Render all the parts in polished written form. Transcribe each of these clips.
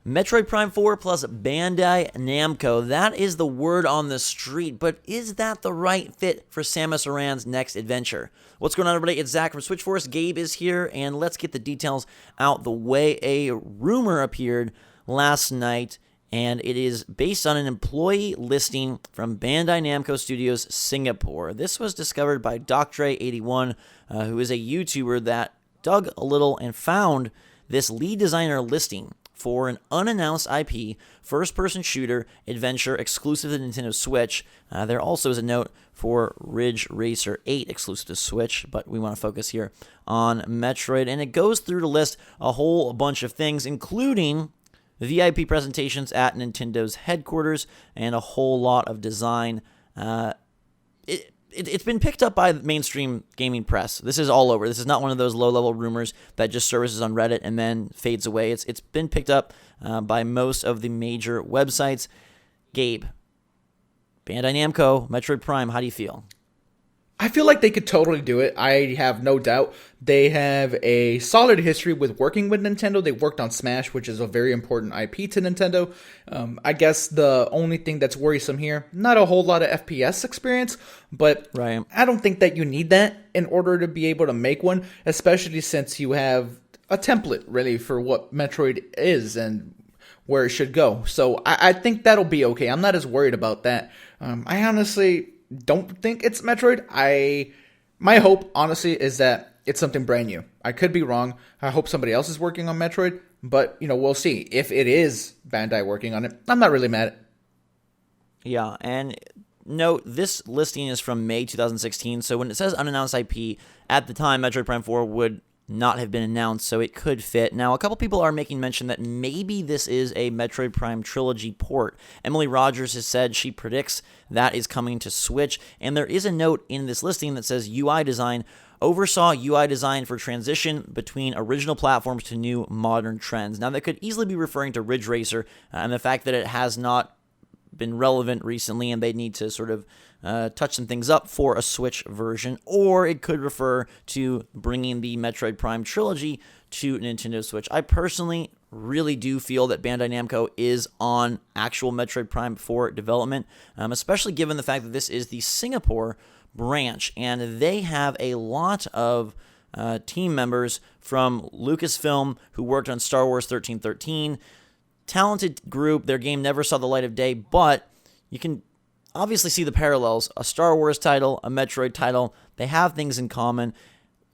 Metroid Prime 4 plus Bandai Namco. That is the word on the street, but is that the right fit for Samus Aran's next adventure? What's going on, everybody? It's Zach from Switchforce. Gabe is here, and let's get the details out the way. A rumor appeared last night, and it is based on an employee listing from Bandai Namco Studios Singapore. This was discovered by Doctray81, who is a YouTuber that dug a little and found this lead designer listing for an unannounced IP, first-person shooter, adventure, exclusive to Nintendo Switch. There also is a note for Ridge Racer 8, exclusive to Switch, but we want to focus here on Metroid. And it goes through to list a whole bunch of things, including VIP presentations at Nintendo's headquarters and a whole lot of design. It's been picked up by the mainstream gaming press. This is all over. This is not one of those low-level rumors that just surfaces on Reddit and then fades away. It's been picked up by most of the major websites. Gabe, Bandai Namco, Metroid Prime, how do you feel? I feel like they could totally do it. I have no doubt. They have a solid history with working with Nintendo. They worked on Smash, which is a very important IP to Nintendo. I guess the only thing that's worrisome here, not a whole lot of FPS experience, but right. I don't think that you need that in order to be able to make one, especially since you have a template, really, for what Metroid is and where it should go. So I think that'll be okay. I'm not as worried about that. I honestly don't think it's Metroid. My hope, honestly, is that it's something brand new. I could be wrong. I hope somebody else is working on Metroid, but we'll see. If it is Bandai working on it, I'm not really mad. Yeah, and note, this listing is from May 2016, so when it says unannounced IP, at the time, Metroid Prime 4 would not have been announced, so it could fit. Now, a couple people are making mention that maybe this is a Metroid Prime Trilogy port. Emily Rogers has said she predicts that is coming to Switch, and there is a note in this listing that says UI design oversaw UI design for transition between original platforms to new modern trends. Now, that could easily be referring to Ridge Racer and the fact that it has not been relevant recently and they need to sort of touch some things up for a Switch version, or it could refer to bringing the Metroid Prime Trilogy to Nintendo Switch. I personally really do feel that Bandai Namco is on actual Metroid Prime 4 development, especially given the fact that this is the Singapore branch, and they have a lot of team members from Lucasfilm who worked on Star Wars 1313. Talented group. Their game never saw the light of day, but you can obviously see the parallels. A Star Wars title, a Metroid title, they have things in common.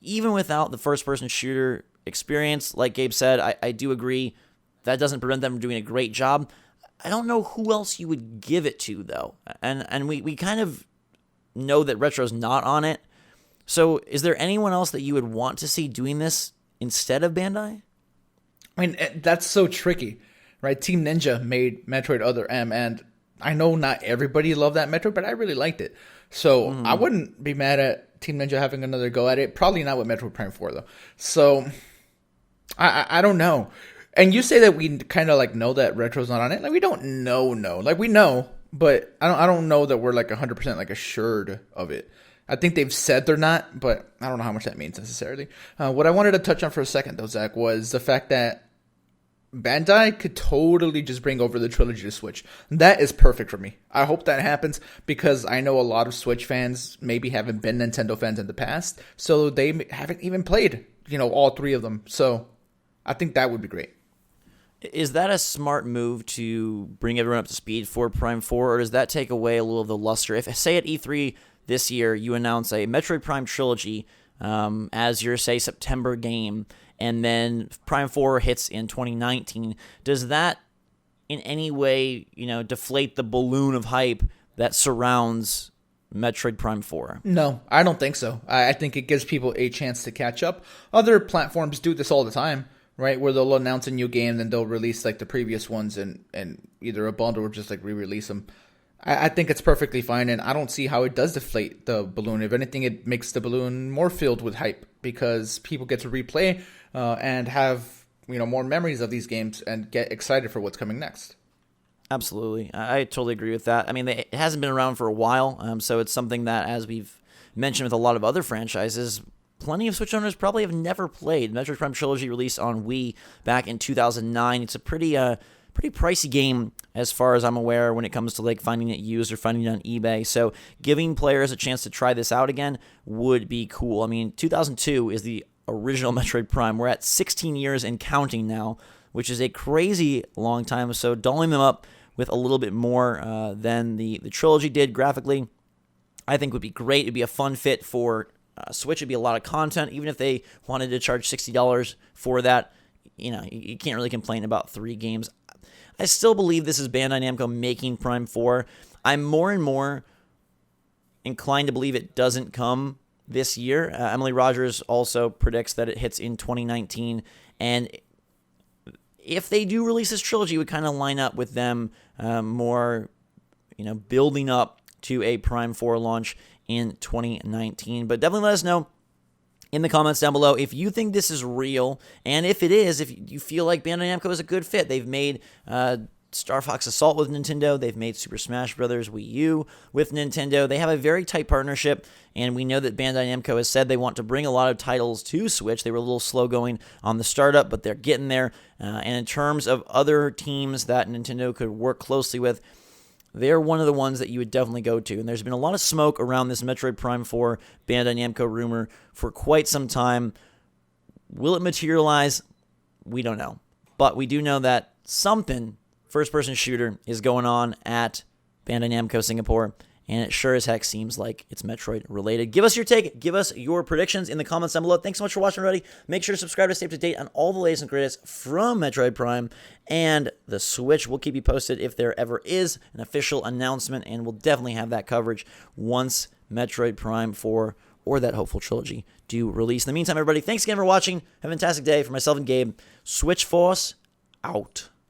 Even without the first-person shooter experience, like Gabe said, I do agree that doesn't prevent them from doing a great job. I don't know who else you would give it to, though. And we kind of know that Retro's not on it. So is there anyone else that you would want to see doing this instead of Bandai? I mean, that's so tricky, right? Team Ninja made Metroid Other M, and I know not everybody loved that Metroid, but I really liked it. So I wouldn't be mad at Team Ninja having another go at it. Probably not with Metroid Prime 4, though. So I don't know. And you say that we kind of like know that Retro's not on it. Like, we don't know. Like, we know, but I don't know that we're like 100% like assured of it. I think they've said they're not, but I don't know how much that means necessarily. What I wanted to touch on for a second, though, Zach, was the fact that Bandai could totally just bring over the trilogy to Switch. That is perfect for me. I hope that happens because I know a lot of Switch fans maybe haven't been Nintendo fans in the past, so they haven't even played, all three of them. So I think that would be great. Is that a smart move to bring everyone up to speed for Prime 4, or does that take away a little of the luster? If, say, at E3 this year, you announce a Metroid Prime Trilogy as your, say, September game, and then Prime 4 hits in 2019, does that in any way, deflate the balloon of hype that surrounds Metroid Prime 4? No, I don't think so. I think it gives people a chance to catch up. Other platforms do this all the time, right? Where they'll announce a new game, then they'll release like the previous ones and either a bundle or just like re-release them. I think it's perfectly fine, and I don't see how it does deflate the balloon. If anything, it makes the balloon more filled with hype because people get to replay and have more memories of these games and get excited for what's coming next. Absolutely. I totally agree with that. I mean, it hasn't been around for a while, so it's something that, as we've mentioned with a lot of other franchises, plenty of Switch owners probably have never played. Metroid Prime Trilogy released on Wii back in 2009. It's a pretty pretty pricey game as far as I'm aware when it comes to like finding it used or finding it on eBay. So giving players a chance to try this out again would be cool. I mean, 2002 is the original Metroid Prime. We're at 16 years and counting now, which is a crazy long time. So doubling them up with a little bit more than the trilogy did graphically, I think would be great. It'd be a fun fit for Switch. It'd be a lot of content. Even if they wanted to charge $60 for that, you can't really complain about 3 games. I still believe this is Bandai Namco making Prime 4. I'm more and more inclined to believe it doesn't come this year. Emily Rogers also predicts that it hits in 2019. And if they do release this trilogy, it would kind of line up with them more, building up to a Prime 4 launch in 2019. But definitely let us know in the comments down below if you think this is real, and if it is, if you feel like Bandai Namco is a good fit. They've made Star Fox Assault with Nintendo. They've made Super Smash Bros. Wii U with Nintendo. They have a very tight partnership, and we know that Bandai Namco has said they want to bring a lot of titles to Switch. They were a little slow going on the startup, but they're getting there. And in terms of other teams that Nintendo could work closely with, they're one of the ones that you would definitely go to. And there's been a lot of smoke around this Metroid Prime 4 Bandai Namco rumor for quite some time. Will it materialize? We don't know. But we do know that something first-person shooter is going on at Bandai Namco Singapore, and it sure as heck seems like it's Metroid related. Give us your take. Give us your predictions in the comments down below. Thanks so much for watching already. Make sure to subscribe to stay up to date on all the latest and greatest from Metroid Prime and the Switch. We'll keep you posted if there ever is an official announcement, and we'll definitely have that coverage once Metroid Prime 4 or that hopeful trilogy do release. In the meantime, everybody, thanks again for watching. Have a fantastic day. For myself and Gabe, Switch Force out.